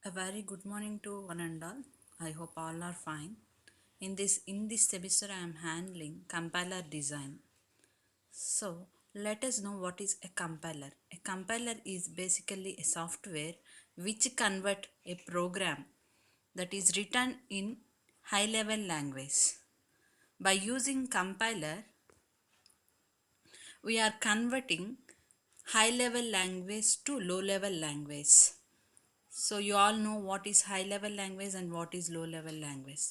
A very good morning to one and all. I hope all are fine. In this semester I am handling compiler design. So let us know what is a compiler. A compiler is basically a software which convert a program that is written in high level language. By using compiler, we are converting high level language to low level language. So you all know what is high level language and what is low level language.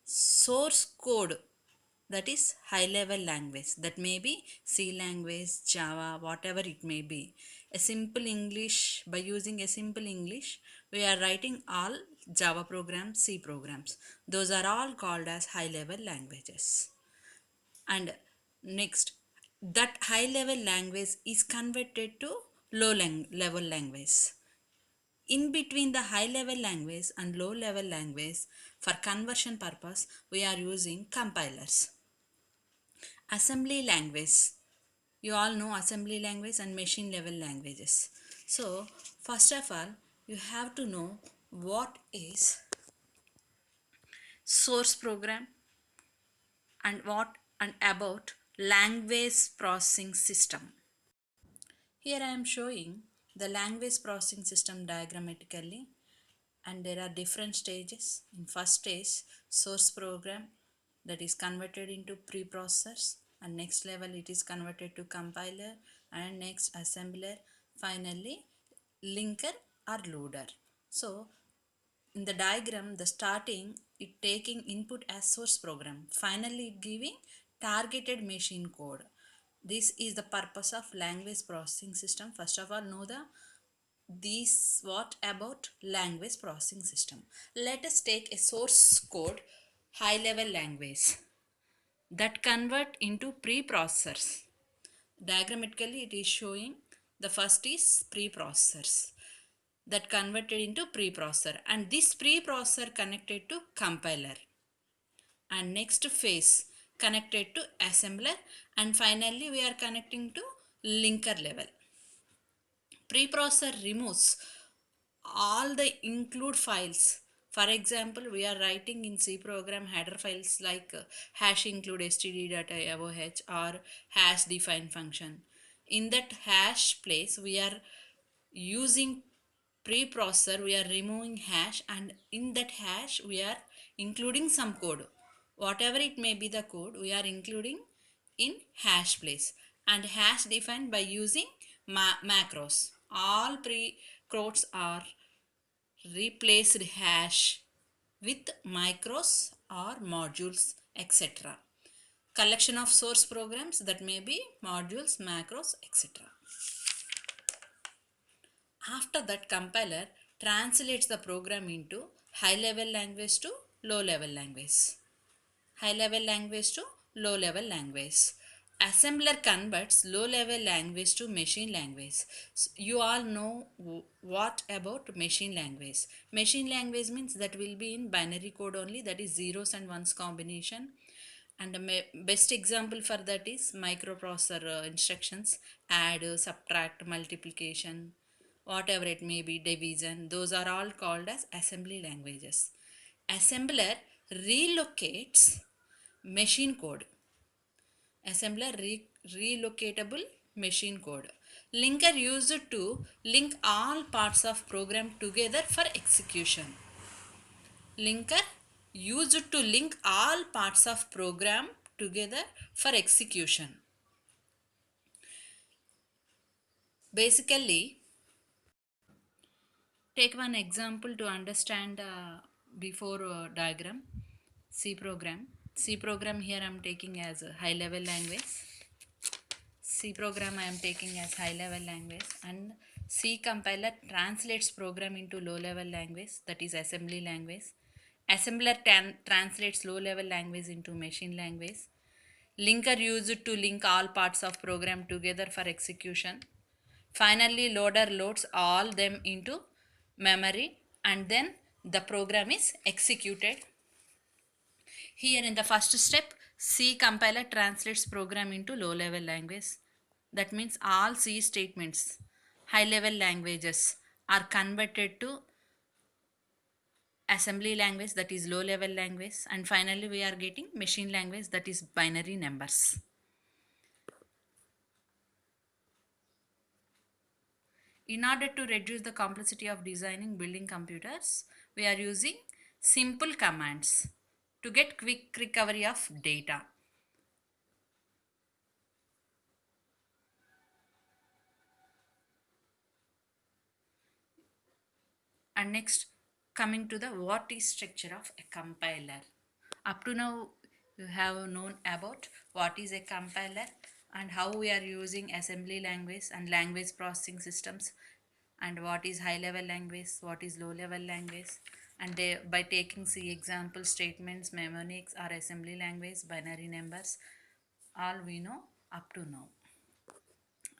Source code, that is high level language, that may be C language, Java, whatever it may be. A simple English, by using a simple English we are writing all Java programs, C programs, those are all called as high level languages. And next, that high level language is converted to level language. In between the high level language and low level language, for conversion purpose we are using compilers. Assembly language, you all know assembly language and machine level languages. So first of all, you have to know what is source program and what and about language processing system. Here I am showing the language processing system diagrammatically, and there are different stages. In first stage, source program, that is converted into preprocessors, and next level it is converted to compiler, and next assembler, finally linker or loader. So in the diagram, the starting it taking input as source program, finally it giving targeted machine code. This is the purpose of language processing system. First of all, know the this what about language processing system. Let us take a source code high level language that convert into preprocessors. Diagrammatically it is showing the first is preprocessors that converted into preprocessor, and this preprocessor connected to compiler, and next phase connected to assembler, and finally we are connecting to linker level. Preprocessor removes all the include files. For example, we are writing in C program header files like hash include std.avoh or hash define function. In that hash place, we are using preprocessor, we are removing hash, and in that hash we are including some code. Whatever it may be the code, we are including in hash place, and hash defined by using macros. All pre codes are replaced hash with macros or modules, etc. Collection of source programs, that may be modules, macros, etc. After that, compiler translates the program into high level language to low level language. High level language to low level language. Assembler converts low level language to machine language. So you all know what about machine language. Machine language means that will be in binary code only, that is zeros and ones combination. And the best example for that is microprocessor instructions, add, subtract, multiplication, whatever it may be, division, those are all called as assembly languages. Assembler relocates machine code. Assembler relocatable machine code. Linker used to link all parts of program together for execution. Linker used to link all parts of program together for execution. Basically, take one example to understand before diagram. C program. C program here I am taking as a high level language. C program I am taking as high level language, and C compiler translates program into low level language, that is assembly language. Assembler translates low level language into machine language. Linker used to link all parts of program together for execution. Finally, loader loads all them into memory, and then the program is executed. Here in the first step, C compiler translates program into low level language. That means all C statements, high level languages, are converted to assembly language, that is low level language, and finally we are getting machine language, that is binary numbers. In order to reduce the complexity of designing building computers, we are using simple commands to get quick recovery of data. And next, coming to the what is structure of a compiler. Up to now, you have known about what is a compiler and how we are using assembly language and language processing systems, and what is high level language, what is low level language, and they, by taking C example statements, mnemonics or assembly language, binary numbers, all we know up to now.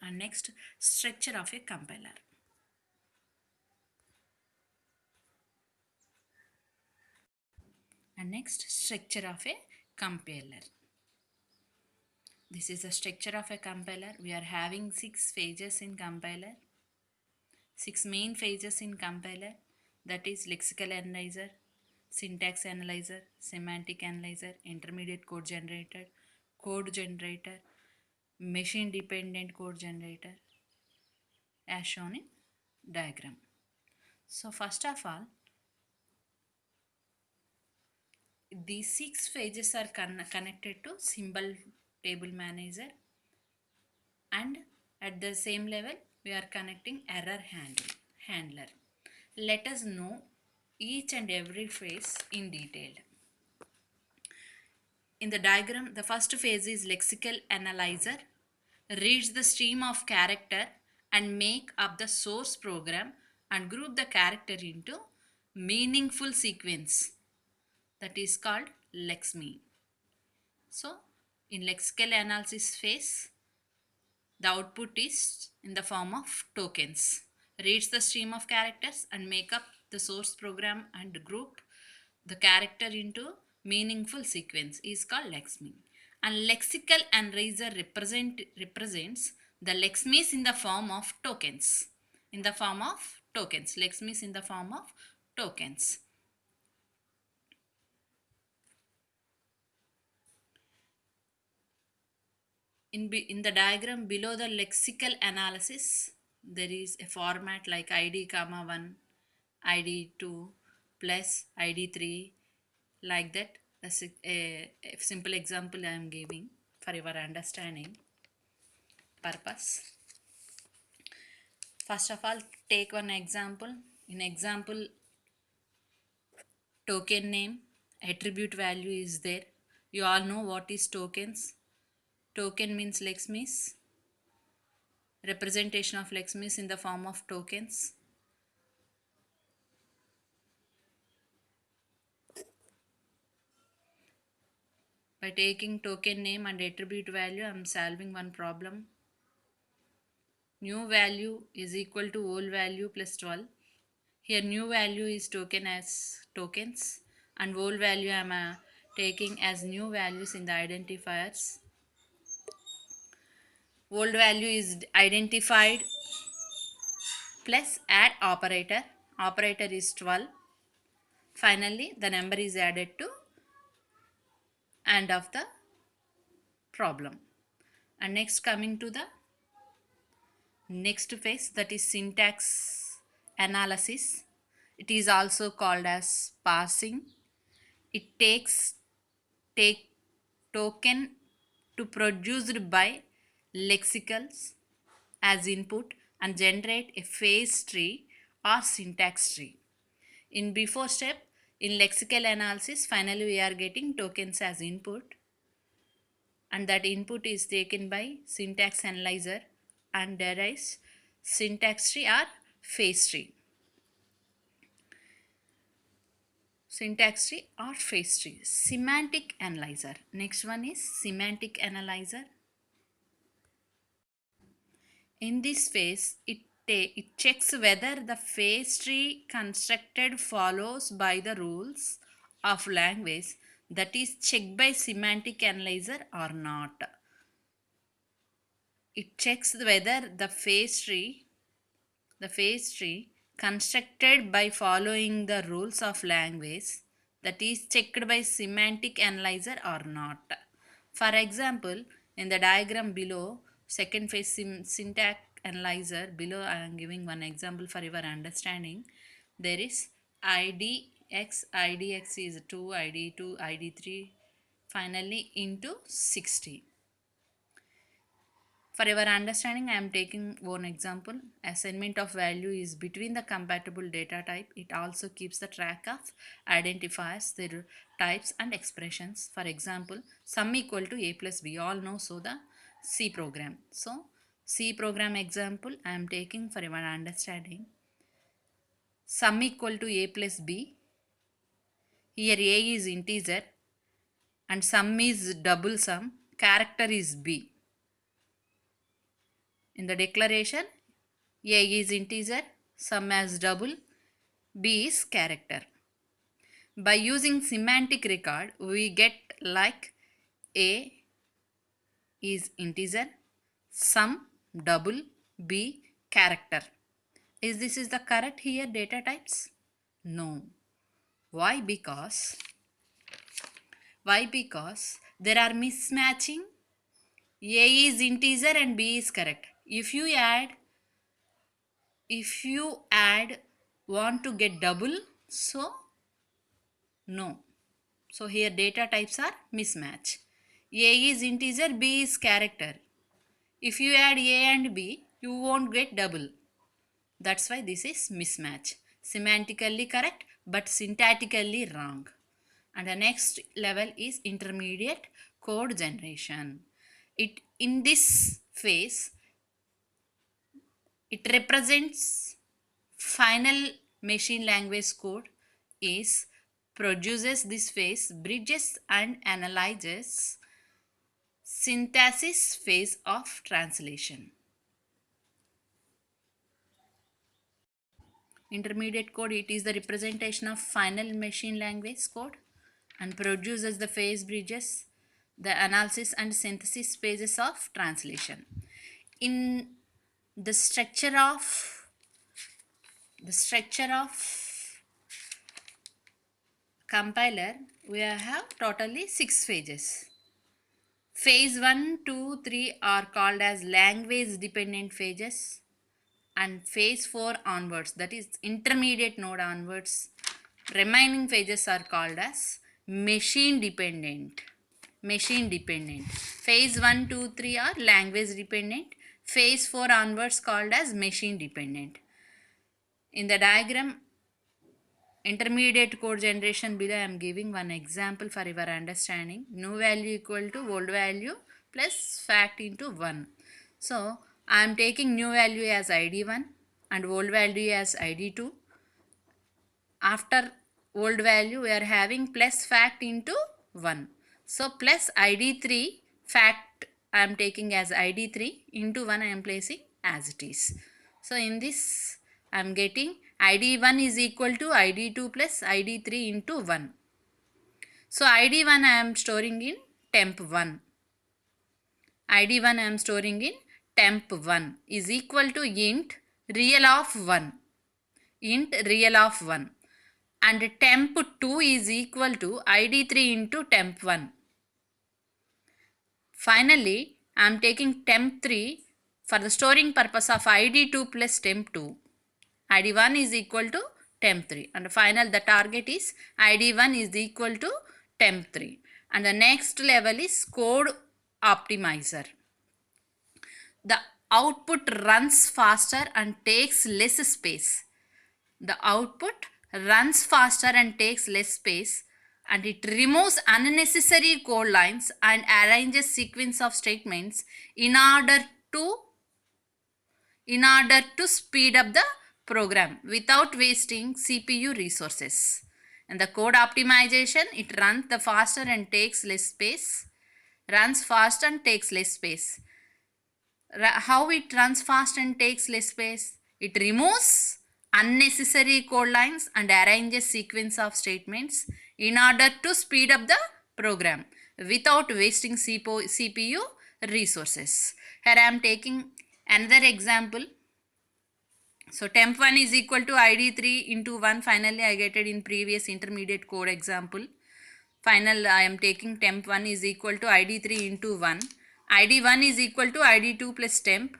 And next, structure of a compiler. And next, structure of a compiler. This is the structure of a compiler. We are having 6 phases in compiler. 6 main phases in compiler, that is lexical analyzer, syntax analyzer, semantic analyzer, intermediate code generator, machine dependent code generator, as shown in diagram. So first of all, these 6 phases are connected to symbol table manager, and at the same level we are connecting error handler. Let us know each and every phase in detail. In the diagram, the first phase is lexical analyzer, reads the stream of character and make up the source program and group the character into meaningful sequence, that is called lexeme. So in lexical analysis phase, the output is in the form of tokens. Reads the stream of characters and make up the source program and group the character into meaningful sequence is called lexeme. And lexical analyzer represents the lexemes in the form of tokens. In the form of tokens. Lexemes in the form of tokens. In the diagram below the lexical analysis, there is a format like id comma 1, id 2 plus id 3, like that. A simple example I am giving for your understanding purpose. First of all, take one example. In example, token name, attribute value is there. You all know what is tokens. Token means lexemes. Representation of lexemes in the form of tokens. By taking token name and attribute value, I am solving one problem. New value is equal to old value plus 12. Here new value is taken as tokens and old value I am taking as new values in the identifiers. Old value is identified plus add operator. Operator is 12. Finally, the number is added to end of the problem. And next, coming to the next phase, that is syntax analysis. It is also called as parsing. It takes take token to produced by lexicals as input and generate a phrase tree or syntax tree. In before step, in lexical analysis, finally we are getting tokens as input, and that input is taken by syntax analyzer and derives syntax tree or phrase tree. Syntax tree or phrase tree. Semantic analyzer. Next one is semantic analyzer. In this phase, it checks whether the phrase tree constructed follows by the rules of language, that is checked by semantic analyzer or not. It checks whether the phrase tree constructed by following the rules of language, that is checked by semantic analyzer or not. For example, in the diagram below, second phase syntax analyzer, below I am giving one example for your understanding. There is IDX is 2, ID2, ID3, finally into 60. For your understanding, I am taking one example. Assignment of value is between the compatible data type. It also keeps the track of identifiers, their types and expressions. For example, sum equal to a plus b. All know so the C program. So C program example I am taking for your understanding. Sum equal to a plus b. Here a is integer and sum is double sum. Character is b. In the declaration, a is integer, sum as double, b is character. By using semantic record, we get like a is integer, sum double, b character. Is this the correct here data types? No. Why? Because there are mismatching. A is integer and b is correct. If you add want to get double, so no. So here data types are mismatch. A is integer, b is character. If you add a and b, you won't get double. That's why this is mismatch. Semantically correct but syntactically wrong. And the next level is intermediate code generation. In this phase, it represents final machine language code is produces this phase, bridges and analyzes synthesis phase of translation. Intermediate code, it is the representation of final machine language code and produces the phase bridges, the analysis and synthesis phases of translation. In the structure of compiler, we have totally 6 phases. Phase 1, 2, 3 are called as language dependent phases, and phase 4 onwards, that is intermediate node onwards, remaining phases are called as machine dependent. Phase 1, 2, 3 are language dependent. Phase 4 onwards called as machine dependent. In the diagram, intermediate code generation below, I am giving one example for your understanding. New value equal to old value plus fact into 1. So I am taking new value as ID1 and old value as ID2. After old value, we are having plus fact into 1. So plus ID3 fact I am taking as ID3 into 1 I am placing as it is. So in this I am getting ID1 is equal to ID2 plus ID3 into 1. So ID1 I am storing in temp1. ID1 I am storing in temp1 is equal to int real of 1. And temp2 is equal to ID3 into temp1. Finally, I am taking temp3 for the storing purpose of ID2 plus temp2. ID1 is equal to temp3, and final the target is ID1 is equal to temp3. And the next level is code optimizer. The output runs faster and takes less space. And it removes unnecessary code lines and arranges sequence of statements in order to speed up the program without wasting CPU resources. And the code optimization, it runs the faster and takes less space. How it runs fast and takes less space? It removes unnecessary code lines and arranges sequence of statements in order to speed up the program without wasting CPU resources. Here I am taking another example. So temp1 is equal to id3 into 1. Finally, I get it in previous intermediate code example. Final, I am taking temp1 is equal to id3 into 1. id1 is equal to id2 plus temp.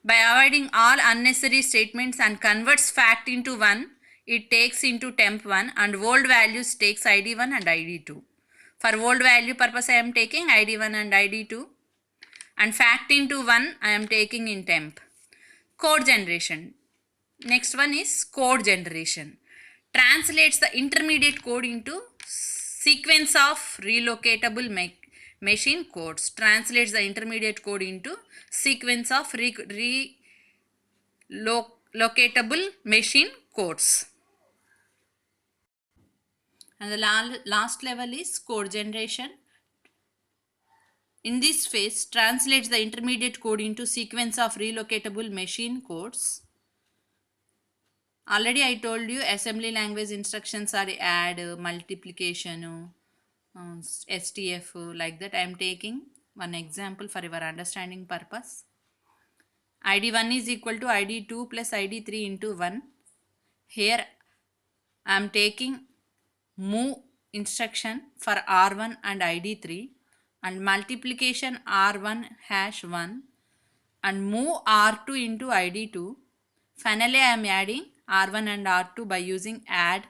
By avoiding all unnecessary statements and converts fact into 1, it takes into temp1 and old values takes id1 and id2. For old value purpose, I am taking id1 and id2 and fact into 1 I am taking in temp. Code generation. Next one is code generation. Translates the intermediate code into sequence of relocatable machine codes. Translates the intermediate code into sequence of relocatable machine codes. And the last level is code generation. In this phase, translates the intermediate code into sequence of relocatable machine codes. Already I told you assembly language instructions are add, multiplication, STF, like that. I am taking one example for your understanding purpose. id1 is equal to id2 plus id3 into 1. Here I am taking move instruction for r1 and id3 and multiplication r1 hash 1 and move r2 into id2. Finally, I am adding r1 and r2 by using add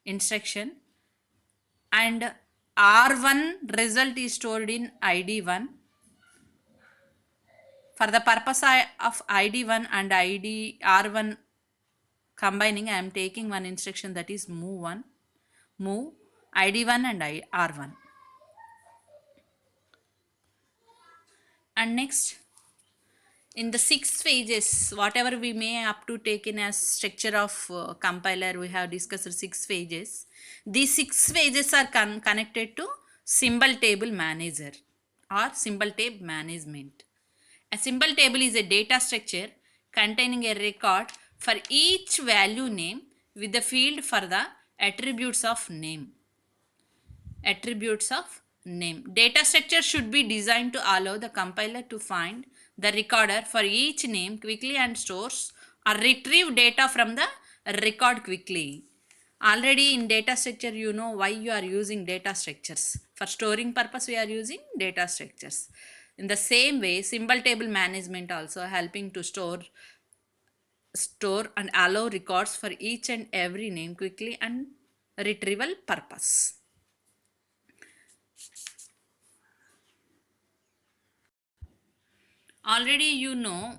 instruction, and r1 result is stored in id1. For the purpose of id1 and r1 combining, I am taking one instruction, that is move id1 and r1. And next, in the 6 phases, whatever we may up to taken as structure of compiler, we have discussed 6 phases. These 6 phases are connected to symbol table manager or symbol table management. A symbol table is a data structure containing a record for each value name with the field for the attributes of name. Attributes of name. Data structure should be designed to allow the compiler to find the recorder for each name quickly and stores or retrieve data from the record quickly. Already in data structure, you know why you are using data structures. For storing purpose, we are using data structures. In the same way, symbol table management also helping to store and allow records for each and every name quickly and retrieval purpose. Already you know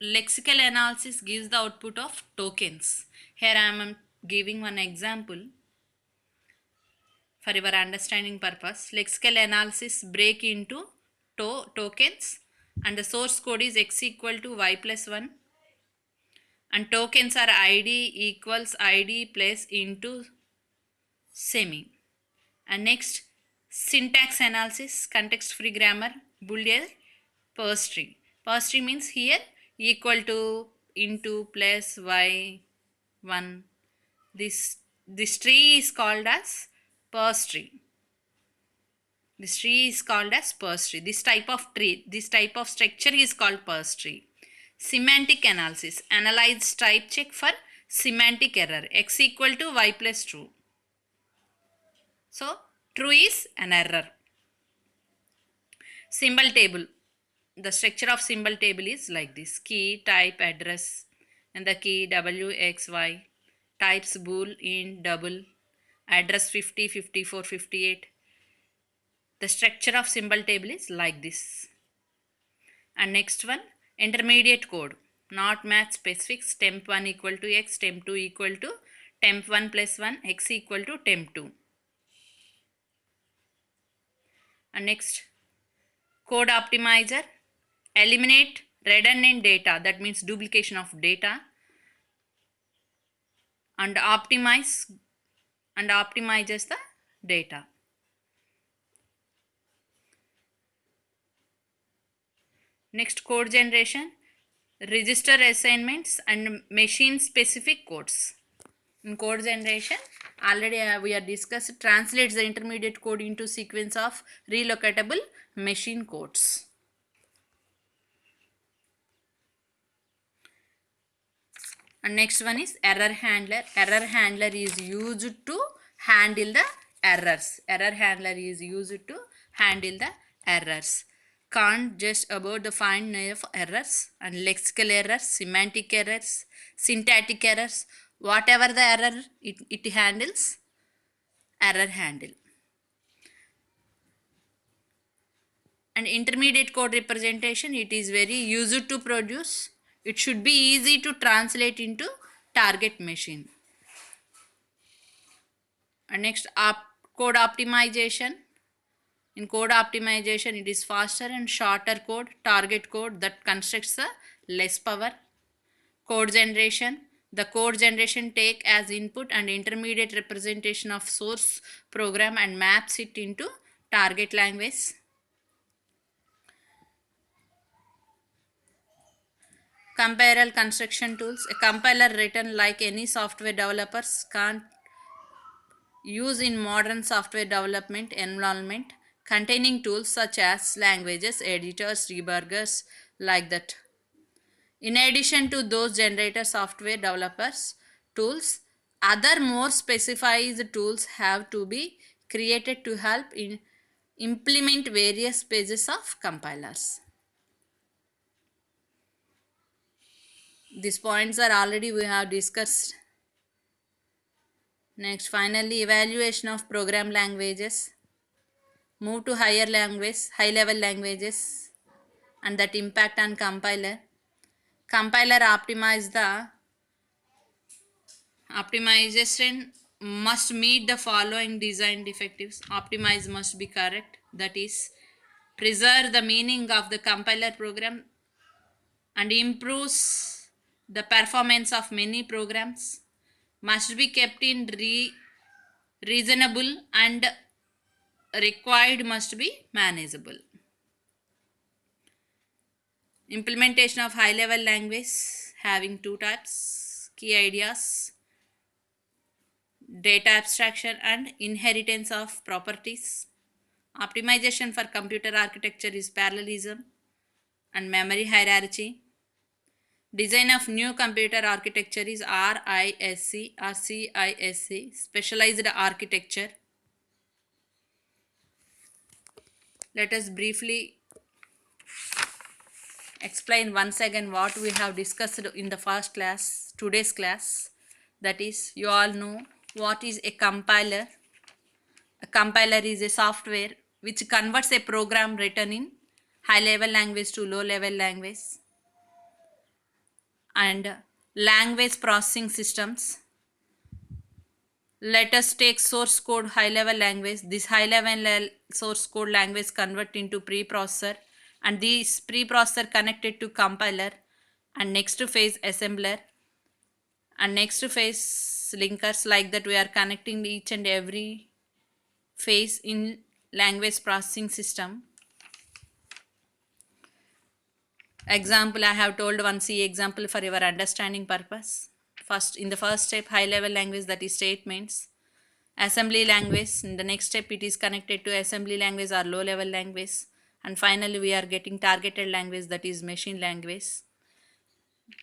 lexical analysis gives the output of tokens. Here I am giving one example for your understanding purpose. Lexical analysis break into tokens, and the source code is x equal to y plus 1, and tokens are id equals id plus into semi. And next, syntax analysis, context free grammar, boolean, parse tree. Parse tree means here equal to into plus y1. This tree is called as parse tree. This tree is called as parse tree. This type of structure is called parse tree. Semantic analysis, analyze type check for semantic error, x equal to y plus true. So true is an error. Symbol table. The structure of symbol table is like this: key, type, address, and the key w, x, y, types bool, int, double, address 50, 54, 58. The structure of symbol table is like this. And next one, intermediate code, not match specifics, temp1 equal to x, temp2 equal to temp1 plus 1, x equal to temp2. And next, code optimizer, eliminate redundant data, that means duplication of data, and optimizes the data. Next, code generation, register assignments and machine specific codes. In code generation, already we are discussed, translates the intermediate code into sequence of relocatable machine codes. And next one is error handler. Error handler is used to handle the errors. Error handler is used to handle the errors. Can't just about the find of errors and lexical errors, semantic errors, syntactic errors, whatever the error it handles, error handle. And intermediate code representation, it is very easy to produce. It should be easy to translate into target machine. And next, code optimization. In code optimization, it is faster and shorter code, target code that constructs the less power. Code generation. The code generation take as input and intermediate representation of source program and maps it into target language. Compiler construction tools. A compiler written like any software developers can't use in modern software development environment, containing tools such as languages, editors, debuggers, like that. In addition to those generator software developers tools, other more specified tools have to be created to help in implement various pages of compilers. These points are already we have discussed. Next, finally, evaluation of program languages. Move to high level languages and that impact on compiler. Compiler optimization must meet the following design defectives. Optimize must be correct, that is preserve the meaning of the compiler program and improves the performance of many programs, must be kept in reasonable and required must be manageable. Implementation of high level language having two types: key ideas, data abstraction and inheritance of properties. Optimization for computer architecture is parallelism and memory hierarchy. Design of new computer architecture is RISC or CISC, specialized architecture. Let us briefly explain once again what we have discussed in the first class, today's class. That is, you all know what is a compiler. A compiler is a software which converts a program written in high level language to low level language. And language processing systems. Let us take source code high level language. This high level source code language convert into preprocessor, and this preprocessor connected to compiler, and next phase assembler, and next phase linkers. Like that we are connecting each and every phase in language processing system. Example, I have told one C example for your understanding purpose. First, in the first step, high level language, that is statements. Assembly language, in the next step it is connected to assembly language or low level language. And finally we are getting targeted language, that is machine language.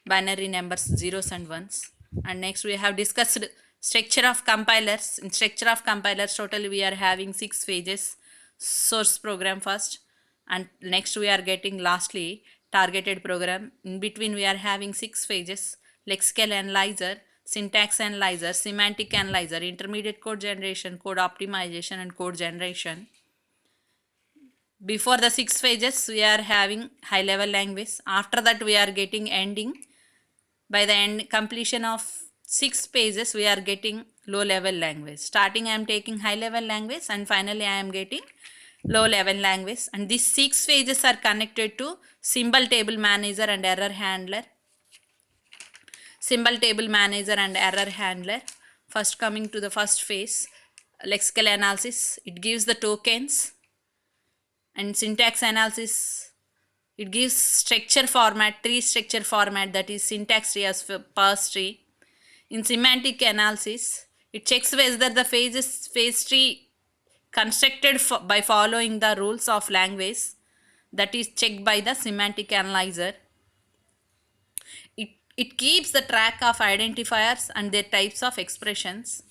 Binary numbers, zeros and ones. And next we have discussed structure of compilers. In structure of compilers, totally we are having 6 phases. Source program first, and next we are getting lastly targeted program. In between we are having 6 phases: lexical analyzer, syntax analyzer, semantic analyzer, intermediate code generation, code optimization and code generation. Before the 6 phases we are having high level language. After that we are getting ending. By the end completion of 6 pages we are getting low level language. Starting I am taking high level language and finally I am getting low level language, and these 6 phases are connected to symbol table manager and error handler. Symbol table manager and error handler. First, coming to the first phase, lexical analysis, it gives the tokens. And syntax analysis, it gives structure format, tree structure format, that is syntax tree as parse tree. In semantic analysis, it checks whether the phase tree constructed by following the rules of language, that is checked by the semantic analyzer. It keeps the track of identifiers and their types of expressions.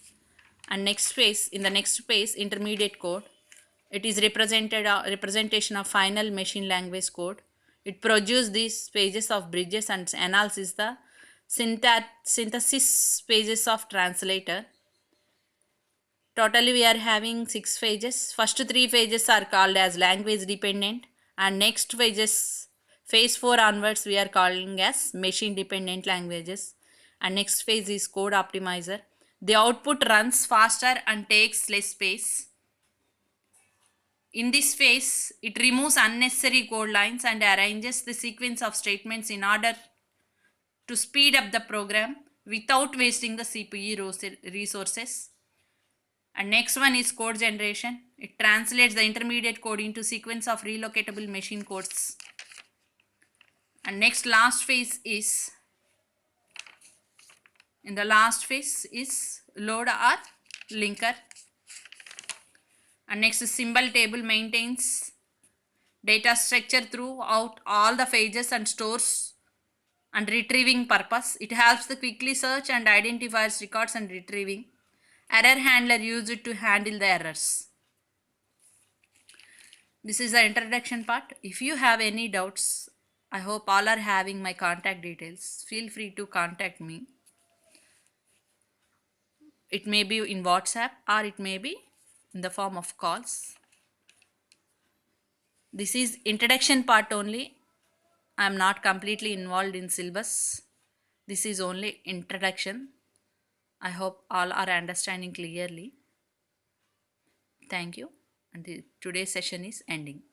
And next phase, in the next phase, intermediate code, it is representation of final machine language code. It produces these pages of bridges and analyzes the synthesis pages of translator. Totally we are having 6 phases. First 3 phases are called as language dependent, and next phases, phase 4 onwards, we are calling as machine dependent languages. And next phase is code optimizer. The output runs faster and takes less space. In this phase, it removes unnecessary code lines and arranges the sequence of statements in order to speed up the program without wasting the CPU resources. And next one is code generation. It translates the intermediate code into sequence of relocatable machine codes. And next last phase is, in the last phase is load or linker. And next is symbol table maintains data structure throughout all the phases and stores and retrieving purpose. It helps the quickly search and identifies records and retrieving. Error handler used to handle the errors. This is the introduction part. If you have any doubts, I hope all are having my contact details. Feel free to contact me. It may be in WhatsApp or it may be in the form of calls. This is introduction part only. I am not completely involved in syllabus. This is only introduction. I hope all are understanding clearly. Thank you. And today's session is ending.